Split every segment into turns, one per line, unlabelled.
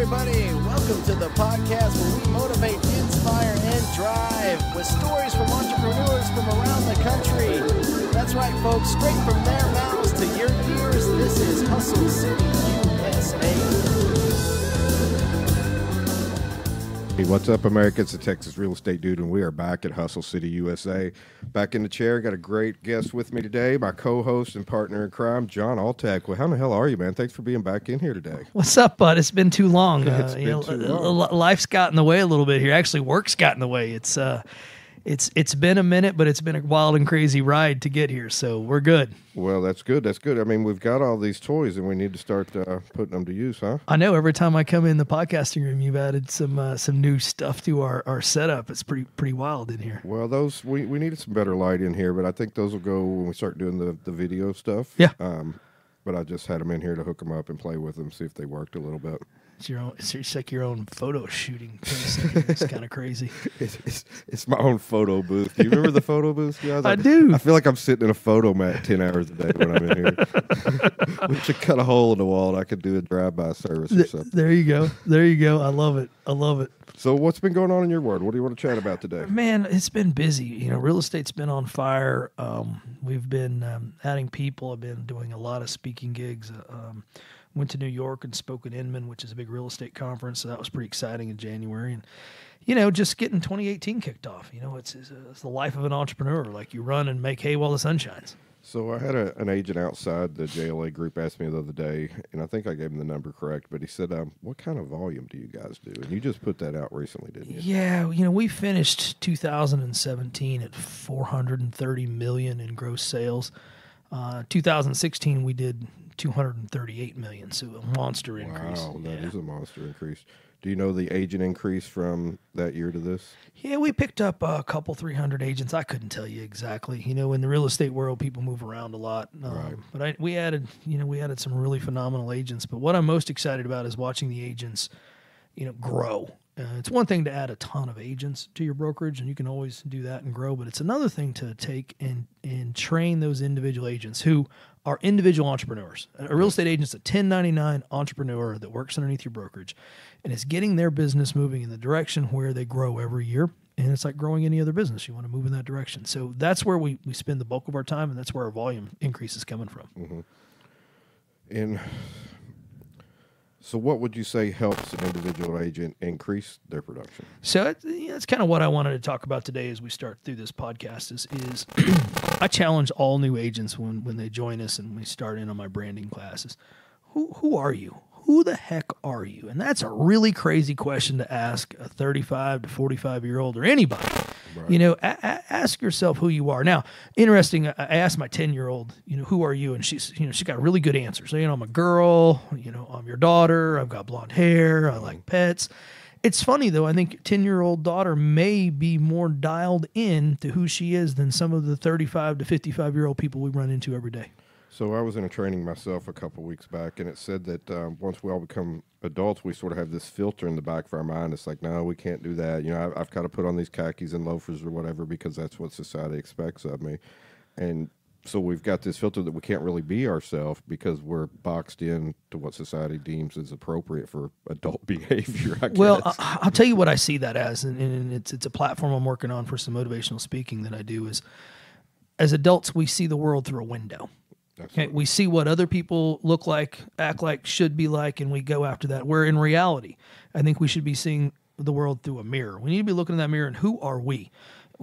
everybody. Welcome to the podcast where we motivate, inspire, and drive with stories from entrepreneurs from around the country. That's right, folks. Straight from their mouths to your ears, this is Hustle City, USA.
Hey, what's up, America? It's the Texas Real Estate Dude, and we are back at Hustle City, USA. Back in the chair, got a great guest with me today, my co-host and partner in crime, John Altic. Well, how the hell are you, man? Thanks for being back in here today.
What's up, bud? It's been too long.
It's been too long.
Life's got in the way a little bit here. Actually, work's got in the way. It's been a minute, but it's been a wild and crazy ride to get here, so we're good.
Well, that's good. That's good. I mean, we've got all these toys, and we need to start putting them to use, huh?
I know every time I come in the podcasting room, you've added some new stuff to our setup. It's pretty wild in here.
Well, those we needed some better light in here, but I think those will go when we start doing the video stuff.
Yeah.
But I just had them in here to hook them up and play with them, see if they worked a little bit.
It's like your own photo shooting place. It's kind of crazy.
It's my own photo booth. Do you remember the photo booth, guys?
I do.
I feel like I'm sitting in a photo mat 10 hours a day when I'm in here. We should cut a hole in the wall and I could do a drive-by service or something.
There you go. I love it.
So what's been going on in your world? What do you want to chat about today?
Man, it's been busy. You know, real estate's been on fire. We've been adding people. I've been doing a lot of speaking gigs. Went to New York and spoke at Inman, which is a big real estate conference. So that was pretty exciting in January. And, you know, just getting 2018 kicked off. You know, it's the life of an entrepreneur. Like you run and make hay while the sun shines.
So I had an agent outside the JLA group ask me the other day, and I think I gave him the number correct, but he said, what kind of volume do you guys do? And you just put that out recently, didn't you?
Yeah, you know, we finished 2017 at $430 million in gross sales. 2016, we did $238 million, so a monster increase.
Wow, that is a monster increase. Do you know the agent increase from that year to this?
Yeah, we picked up a couple, 300 agents. I couldn't tell you exactly. You know, in the real estate world, people move around a lot.
Right.
But we added some really phenomenal agents. But what I'm most excited about is watching the agents, grow. It's one thing to add a ton of agents to your brokerage, and you can always do that and grow. But it's another thing to take and train those individual agents who are individual entrepreneurs. A real estate agent's a 1099 entrepreneur that works underneath your brokerage and is getting their business moving in the direction where they grow every year. And it's like growing any other business. You want to move in that direction. So that's where we spend the bulk of our time, and that's where our volume increase is coming from.
Mm-hmm. And so what would you say helps an individual agent increase their production?
So that's kind of what I wanted to talk about today as we start through this podcast is I challenge all new agents when they join us and we start in on my branding classes. Who are you? Who the heck are you? And that's a really crazy question to ask a 35 to 45-year-old or anybody. Right. You know, ask yourself who you are. Now, interesting, I asked my 10-year-old, who are you? And she's got really good answers. So, I'm a girl, I'm your daughter, I've got blonde hair, I like pets. It's funny, though, I think 10-year-old daughter may be more dialed in to who she is than some of the 35 to 55-year-old people we run into every day.
So I was in a training myself a couple of weeks back, and it said that once we all become adults, we sort of have this filter in the back of our mind. It's like, no, we can't do that. I've got to put on these khakis and loafers or whatever because that's what society expects of me. And so we've got this filter that we can't really be ourselves because we're boxed in to what society deems as appropriate for adult behavior, I guess.
Well, I'll tell you what I see that as, and it's a platform I'm working on for some motivational speaking that I do is, as adults, we see the world through a window. Okay, we see what other people look like, act like, should be like, and we go after that. Where in reality, I think we should be seeing the world through a mirror. We need to be looking in that mirror, and who are we?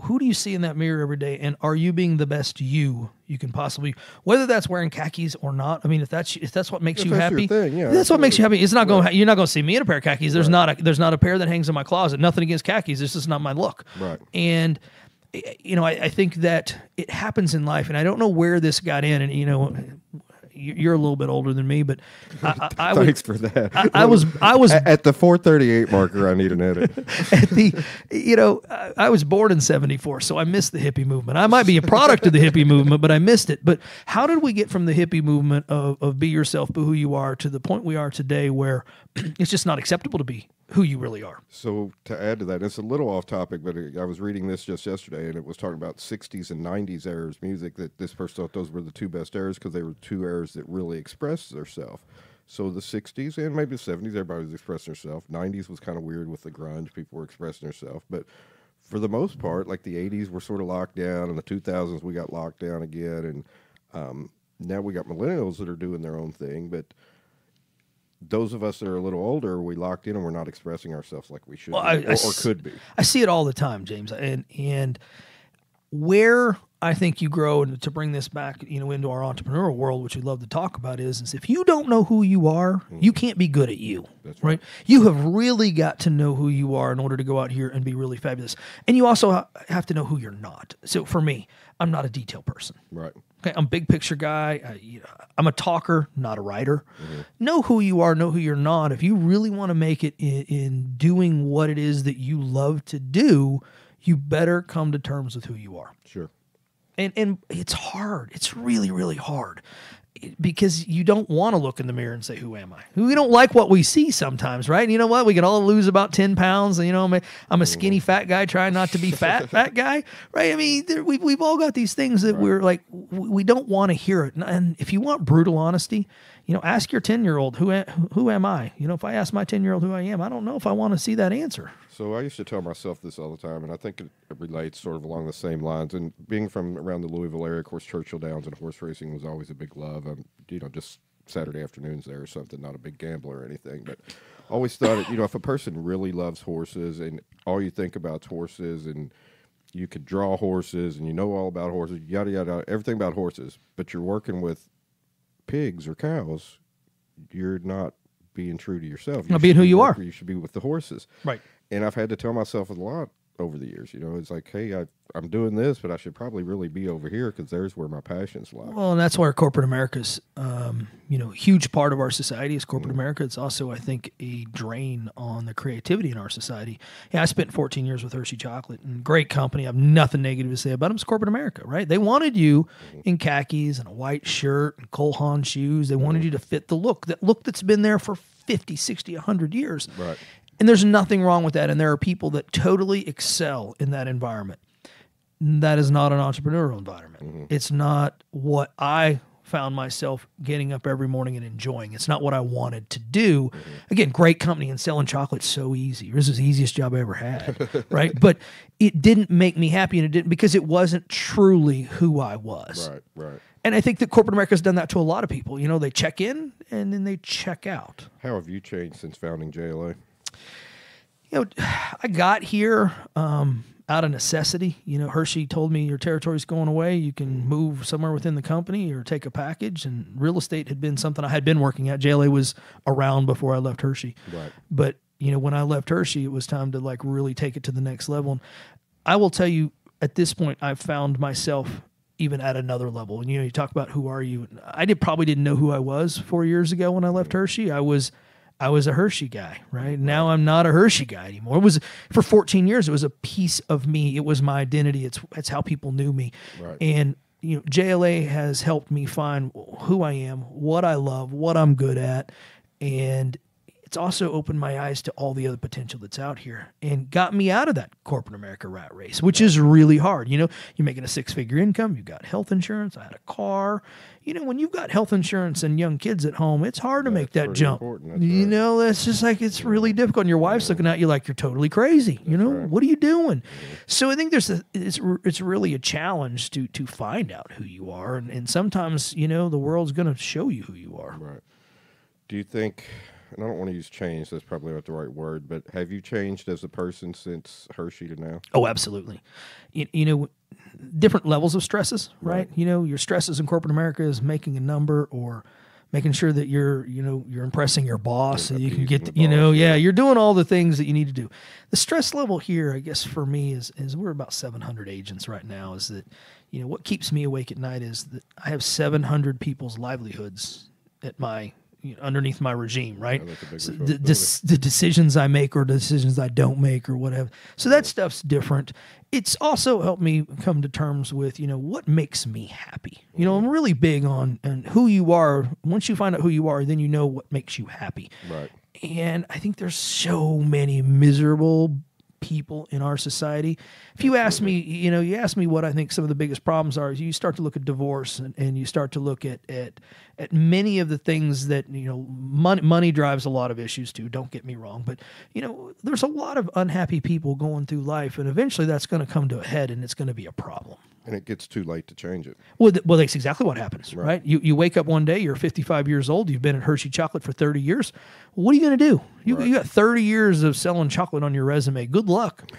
Who do you see in that mirror every day, and are you being the best you can possibly? Whether that's wearing khakis or not. I mean, if that's what makes you happy,
thing, yeah,
that's what makes you happy. It's not going. You're not going to see me in a pair of khakis. There's not a pair that hangs in my closet. Nothing against khakis. It's just not my look.
Right.
And I think that it happens in life, and I don't know where this got in. And you're a little bit older than me, but I
thanks for that.
I was
at the 438 marker. I need an edit.
I was born in '74, so I missed the hippie movement. I might be a product of the hippie movement, but I missed it. But how did we get from the hippie movement of be yourself, be who you are, to the point we are today, where it's just not acceptable to be who you really are?
So to add to that, it's a little off topic, but I was reading this just yesterday, and it was talking about 60s and 90s eras music, that this person thought those were the two best eras because they were two eras that really expressed themselves. So the 60s and maybe the 70s, everybody was expressing themselves. 90s was kind of weird with the grunge. People were expressing themselves. But for the most part, like the 80s were sort of locked down, and the 2000s we got locked down again. And now we got millennials that are doing their own thing. But those of us that are a little older, we locked in and we're not expressing ourselves like we should be, or could be.
I see it all the time, James. And where I think you grow, and to bring this back, into our entrepreneurial world, which we love to talk about, is if you don't know who you are, you can't be good at you.
That's
right. You have really got to know who you are in order to go out here and be really fabulous. And you also have to know who you're not. So for me, I'm not a detail person.
Right.
Okay, I'm a big picture guy. I'm a talker, not a writer. Know who you are, know who you're not. If you really want to make it in doing what it is that you love to do, you better come to terms with who you are.
Sure.
And it's hard. It's really, really hard because you don't want to look in the mirror and say, who am I? We don't like what we see sometimes, right? And you know what? We can all lose about 10 pounds. I'm a skinny fat guy trying not to be fat guy, right? I mean, we've all got these things that we're like, we don't want to hear it. And if you want brutal honesty, ask your 10-year-old, who am I? If I ask my 10-year-old who I am, I don't know if I want to see that answer.
So I used to tell myself this all the time, and I think it relates sort of along the same lines. And being from around the Louisville area, of course, Churchill Downs and horse racing was always a big love. Just Saturday afternoons there or something, not a big gambler or anything. But always thought, if a person really loves horses and all you think about is horses and you could draw horses and you know all about horses, yada, yada, everything about horses, but you're working with pigs or cows, you're not being true to yourself.
Not being who you are.
You should be with the horses.
Right.
And I've had to tell myself a lot over the years. It's like, hey, I'm doing this, but I should probably really be over here because there's where my passions lie.
Well, and that's where corporate America's, huge part of our society is corporate America. It's also, I think, a drain on the creativity in our society. Yeah, I spent 14 years with Hershey Chocolate, and great company. I have nothing negative to say about them. It's corporate America, right? They wanted you in khakis and a white shirt and Cole Haan shoes. They wanted you to fit the look that's been there for 50, 60, 100 years.
Right.
And there's nothing wrong with that. And there are people that totally excel in that environment. That is not an entrepreneurial environment. It's not what I found myself getting up every morning and enjoying. It's not what I wanted to do. Again, great company, and selling chocolate's so easy. This is the easiest job I ever had, right? But it didn't make me happy, and it didn't because it wasn't truly who I was.
Right.
And I think that corporate America has done that to a lot of people. They check in and then they check out.
How have you changed since founding JLA?
I got here out of necessity. Hershey told me your territory's going away. You can move somewhere within the company or take a package. And real estate had been something I had been working at. JLA was around before I left Hershey.
Right.
But, when I left Hershey, it was time to really take it to the next level. And I will tell you, at this point, I've found myself even at another level. And, you talk about who are you? I probably didn't know who I was 4 years ago when I left Hershey. I was a Hershey guy, right? Now I'm not a Hershey guy anymore. It was for 14 years. It was a piece of me. It was my identity. It's how people knew me.
Right.
And JLA has helped me find who I am, what I love, what I'm good at, and it's also opened my eyes to all the other potential that's out here and got me out of that corporate America rat race, which is really hard. You're making a 6-figure income. You've got health insurance. I had a car. When you've got health insurance and young kids at home, it's hard to make that jump. That's just it's really difficult. And your wife's looking at you like you're totally crazy.
Right.
What are you doing? So I think it's really a challenge to find out who you are. And sometimes, the world's going to show you who you are.
Right. Do you think... and I don't want to use change, that's probably not the right word, but have you changed as a person since Hershey to now?
Oh, absolutely. Different levels of stresses, right? Your stresses in corporate America is making a number or making sure that you're impressing your boss so you can get, you're doing all the things that you need to do. The stress level here, I guess for me is we're about 700 agents right now, is that, what keeps me awake at night is that I have 700 people's livelihoods at underneath my regime, right? So the decisions I make or decisions I don't make or whatever. So that stuff's different. It's also helped me come to terms with, what makes me happy. I'm really big on who you are. Once you find out who you are, then you know what makes you happy.
Right.
And I think there's so many miserable people in our society. If you ask me, you ask me what I think some of the biggest problems are, is you start to look at divorce and you start to look at many of the things that, money drives a lot of issues too, don't get me wrong. But, there's a lot of unhappy people going through life, and eventually that's going to come to a head and it's going to be a problem.
And it gets too late to change it.
Well, that's exactly what happens, right? You wake up one day, you're 55 years old, you've been at Hershey Chocolate for 30 years. What are you going to do? You got 30 years of selling chocolate on your resume. Good luck.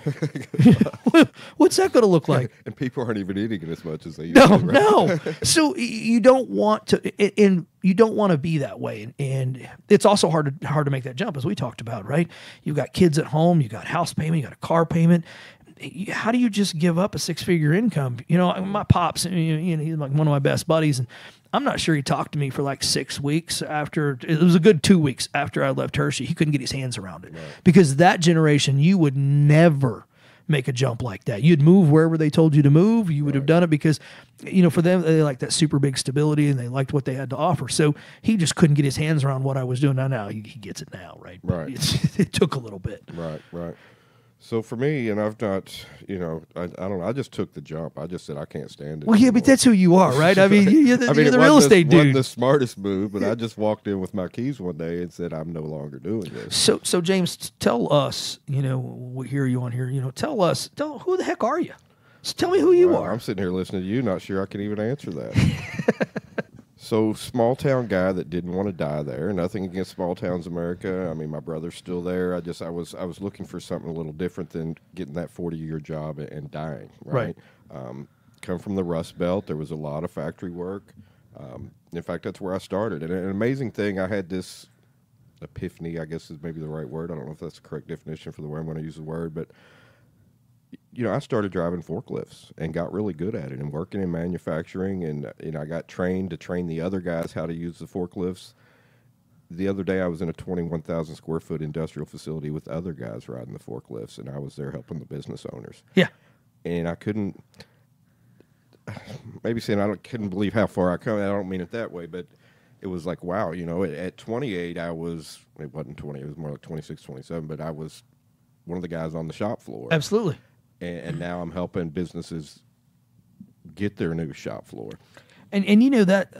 What's that going to look like?
And people aren't even eating it as much as they used to. Right?
No. So you don't want to, and you don't want to be that way. And it's also hard to make that jump, as we talked about, right? You've got kids at home, you got house payment, you got a car payment. How do you just give up a 6-figure income? My pops, he's like one of my best buddies, and I'm not sure he talked to me for like 6 weeks after. It was a good 2 weeks after I left Hershey. He couldn't get his hands around it, because that generation, you would never make a jump like that. You'd move wherever they told you to move. You would have done it because, for them, they like that super big stability and they liked what they had to offer. So he just couldn't get his hands around what I was doing. Now he gets it now, right?
Right.
It took a little bit.
Right. So for me, and I've not, I don't know, I just took the jump. I just said I can't stand it.
Well, yeah, but that's who you are, right? I mean, you're the real estate dude.
It wasn't the smartest move, but I just walked in with my keys one day and said, I'm no longer doing this.
So James, tell us, we hear you on here, tell who the heck are you? So tell me who you are.
I'm sitting here listening to you, not sure I can even answer that. So, small town guy that didn't want to die there. Nothing against small towns, America. I mean, my brother's still there. I was looking for something a little different than getting that 40-year job and dying. Right. Come from the Rust Belt. There was a lot of factory work. In fact, that's where I started. And an amazing thing, I had this epiphany, I guess is maybe the right word. I don't know if that's the correct definition for the way I'm going to use the word, but I started driving forklifts and got really good at it and working in manufacturing. And, I got trained to train the other guys how to use the forklifts. The other day I was in a 21,000 square foot industrial facility with other guys riding the forklifts, and I was there helping the business owners.
Yeah.
And I couldn't, maybe saying couldn't believe how far I come. I don't mean it that way, but it was like, wow, at 28, it wasn't 20, it was more like 26, 27, but I was one of the guys on the shop floor.
Absolutely.
And now I'm helping businesses get their new shop floor.
And that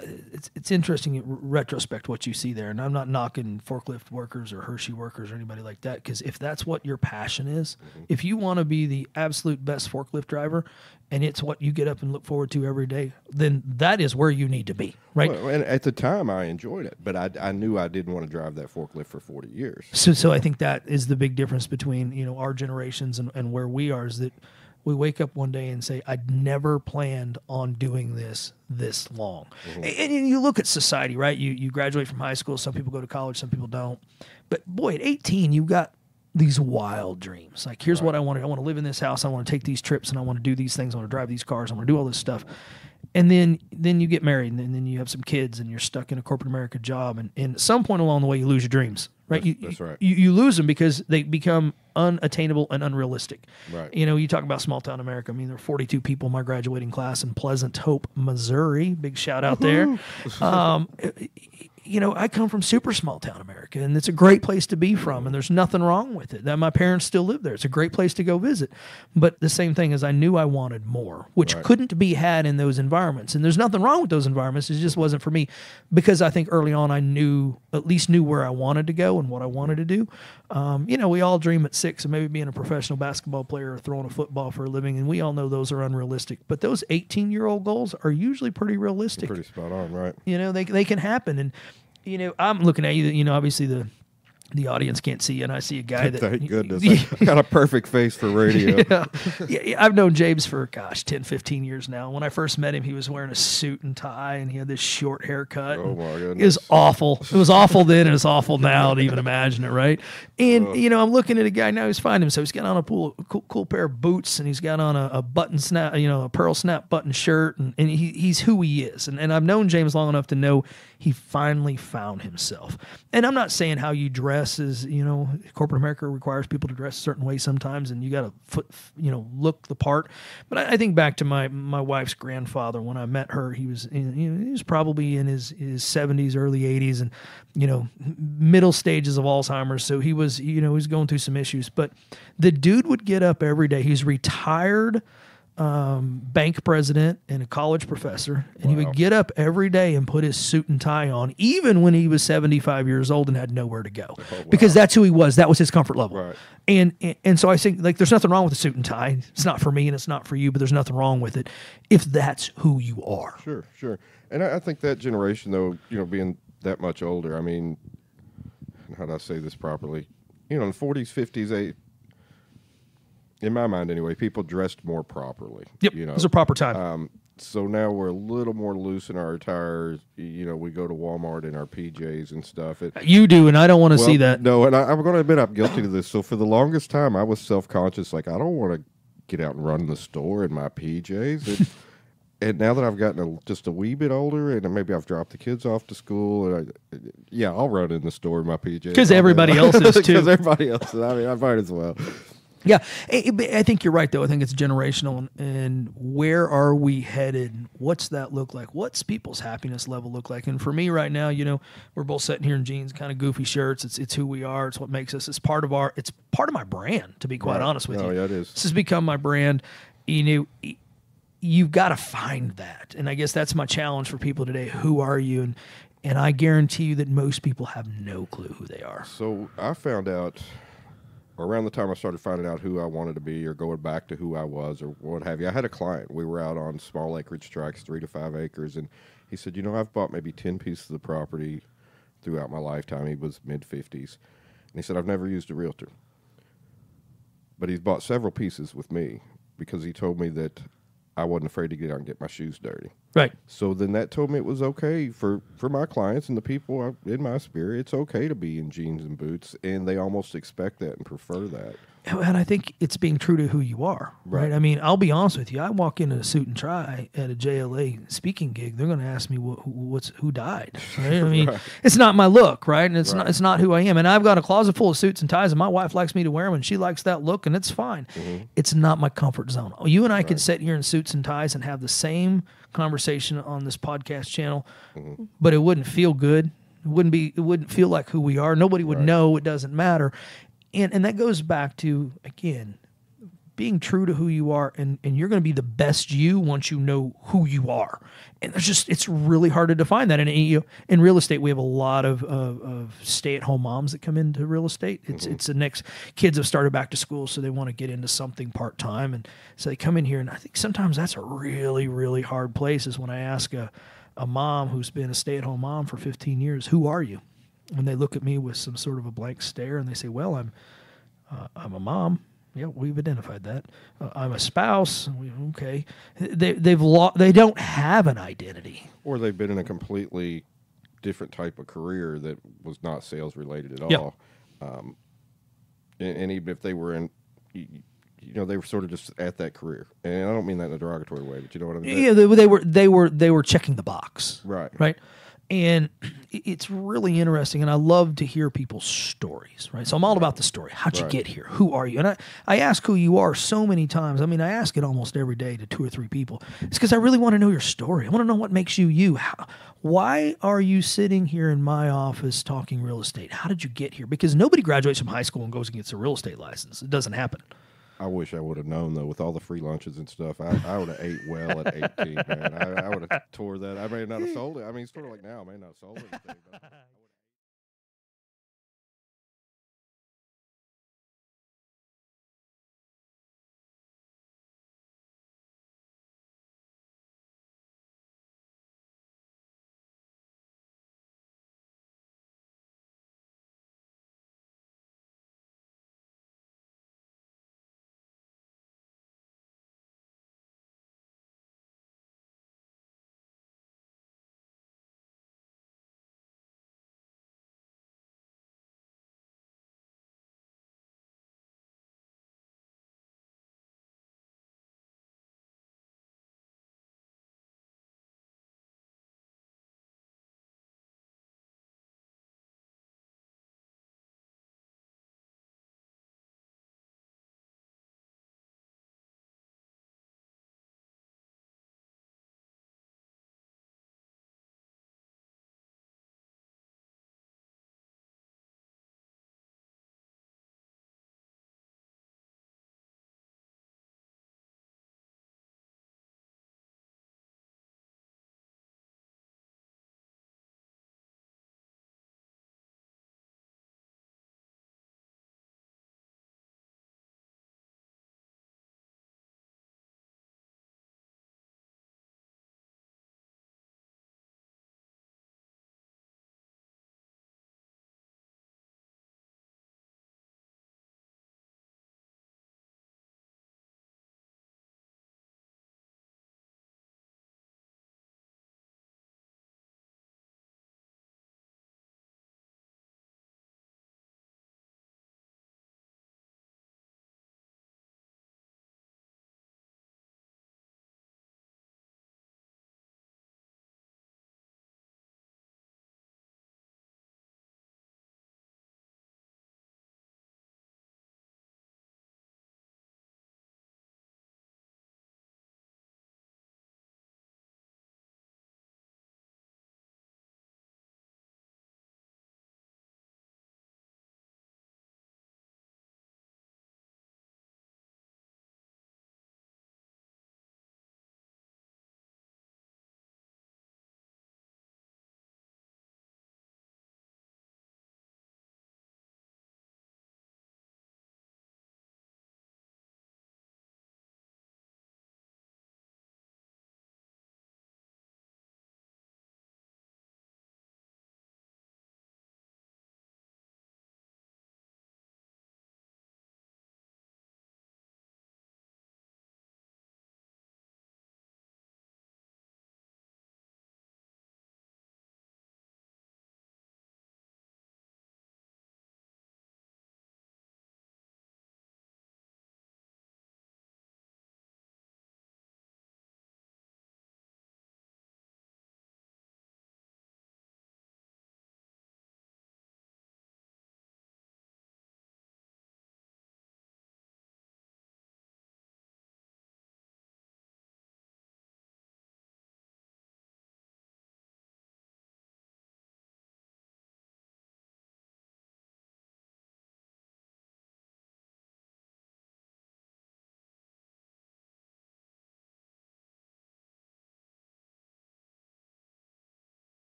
it's interesting in retrospect what you see there. And I'm not knocking forklift workers or Hershey workers or anybody like that, because if that's what your passion is, if you want to be the absolute best forklift driver and it's what you get up and look forward to every day, then that is where you need to be, right?
Well, and at the time I enjoyed it, but I knew I didn't want to drive that forklift for 40 years.
So I think that is the big difference between our generations and where we are, is that we wake up one day and say, I'd never planned on doing this long. And you look at society, right? You graduate from high school. Some people go to college, some people don't. But boy, at 18, you've got these wild dreams. Like, here's what I want. I want to live in this house. I want to take these trips, and I want to do these things. I want to drive these cars. I want to do all this stuff. And then you get married, and then you have some kids, and you're stuck in a corporate America job. And at some point along the way, you lose your dreams, right?
That's right.
You lose them because they become unattainable and unrealistic.
Right.
You talk about small town America. I mean, there are 42 people in my graduating class in Pleasant Hope, Missouri. Big shout out there. I come from super small town America, and it's a great place to be from, and there's nothing wrong with it. That my parents still live there. It's a great place to go visit. But the same thing is, I knew I wanted more, which couldn't be had in those environments. And there's nothing wrong with those environments. It just wasn't for me, because I think early on I at least knew where I wanted to go and what I wanted to do. We all dream at 6 of maybe being a professional basketball player or throwing a football for a living, and we all know those are unrealistic. But those 18-year-old goals are usually pretty realistic.
Pretty spot on, right?
They can happen. And I'm looking at you. Obviously the audience can't see you, and I see a guy that...
Thank goodness. I got a perfect face for radio.
Yeah, I've known James for, 10, 15 years now. When I first met him, he was wearing a suit and tie, and he had this short haircut.
Oh, my goodness.
It was awful. It was awful then, and it's awful now to even imagine it, right? And, I'm looking at a guy now who's finding himself. He's got on a cool pair of boots, and he's got on a button snap, a pearl snap button shirt, and he's who he is. And I've known James long enough to know he finally found himself. And I'm not saying how you dress dress is, corporate America requires people to dress a certain way sometimes, and you got to look the part. But I think back to my wife's grandfather. When I met her, he was probably in his 70s, early 80s, and middle stages of Alzheimer's. So he was going through some issues. But the dude would get up every day. He's retired bank president and a college professor, and he would get up every day and put his suit and tie on, even when he was 75 years old and had nowhere to go, because that's who he was. That was his comfort level.
Right.
And so I think, like, there's nothing wrong with a suit and tie. It's not for me and it's not for you, but there's nothing wrong with it if that's who you are.
Sure. And I think that generation, though, being that much older, I mean, how do I say this properly? In the 40s, 50s, in my mind anyway, people dressed more properly.
Yep, it was a proper time.
So now we're a little more loose in our attire. We go to Walmart in our PJs and stuff.
You do, and I don't want to see that.
No, and I'm going to admit I'm guilty to this. So for the longest time, I was self-conscious. Like, I don't want to get out and run in the store in my PJs. And now that I've gotten just a wee bit older, and maybe I've dropped the kids off to school, and I'll run in the store in my PJs.
Because everybody else is, too.
Because everybody else is. I mean, I might as well.
Yeah, I think you're right, though. I think it's generational. And where are we headed? What's that look like? What's people's happiness level look like? And for me right now, we're both sitting here in jeans, kind of goofy shirts. It's who we are. It's what makes us. It's part of my brand, to be quite honest with you.
Yeah, it is.
This has become my brand. You've got to find that. And I guess that's my challenge for people today. Who are you? And I guarantee you that most people have no clue who they are.
So I found out around the time I started finding out who I wanted to be, or going back to who I was, or what have you. I had a client. We were out on small acreage tracts, 3 to 5 acres, and he said, I've bought maybe 10 pieces of property throughout my lifetime. He was mid-50s. And he said, I've never used a realtor. But he's bought several pieces with me because he told me that I wasn't afraid to get out and get my shoes dirty.
Right.
So then that told me it was okay for my clients and the people in my sphere. It's okay to be in jeans and boots, and they almost expect that and prefer that.
And I think it's being true to who you are, right? I mean, I'll be honest with you. I walk in a suit and tie at a JLA speaking gig. They're going to ask me who died. Right? I mean, It's not my look, right? And it's not who I am. And I've got a closet full of suits and ties, and my wife likes me to wear them, and she likes that look, and it's fine. Mm-hmm. It's not my comfort zone. You and I could sit here in suits and ties and have the same conversation on this podcast channel, but it wouldn't feel good. It wouldn't feel like who we are. Nobody would know. It doesn't matter. And that goes back to, again, being true to who you are, and you're going to be the best you once you know who you are. And it's really hard to define that. And in real estate, we have a lot of stay-at-home moms that come into real estate. It's the next kids have started back to school, so they want to get into something part-time, and so they come in here. And I think sometimes that's a really, really hard place. Is when I ask a mom who's been a stay-at-home mom for 15 years, who are you? When they look at me with some sort of a blank stare, and they say, "Well, I'm a mom." Yeah, we've identified that. I'm a spouse. Okay, they don't have an identity,
or they've been in a completely different type of career that was not sales related at all. And even if they were in, they were sort of just at that career. And I don't mean that in a derogatory way, but you know what I mean.
Yeah, they were checking the box. Right. And it's really interesting, and I love to hear people's stories, right? So I'm all about the story. How'd you get here? Who are you? And I ask who you are so many times. I mean, I ask it almost every day to 2 or 3 people. It's because I really want to know your story. I want to know what makes you you. Why are you sitting here in my office talking real estate? How did you get here? Because nobody graduates from high school and goes and gets a real estate license. It doesn't happen.
I wish I would have known, though, with all the free lunches and stuff. I would have ate well at 18, man. I would have tore that. I may not have sold it. I mean, sort of like now, I may not have sold it.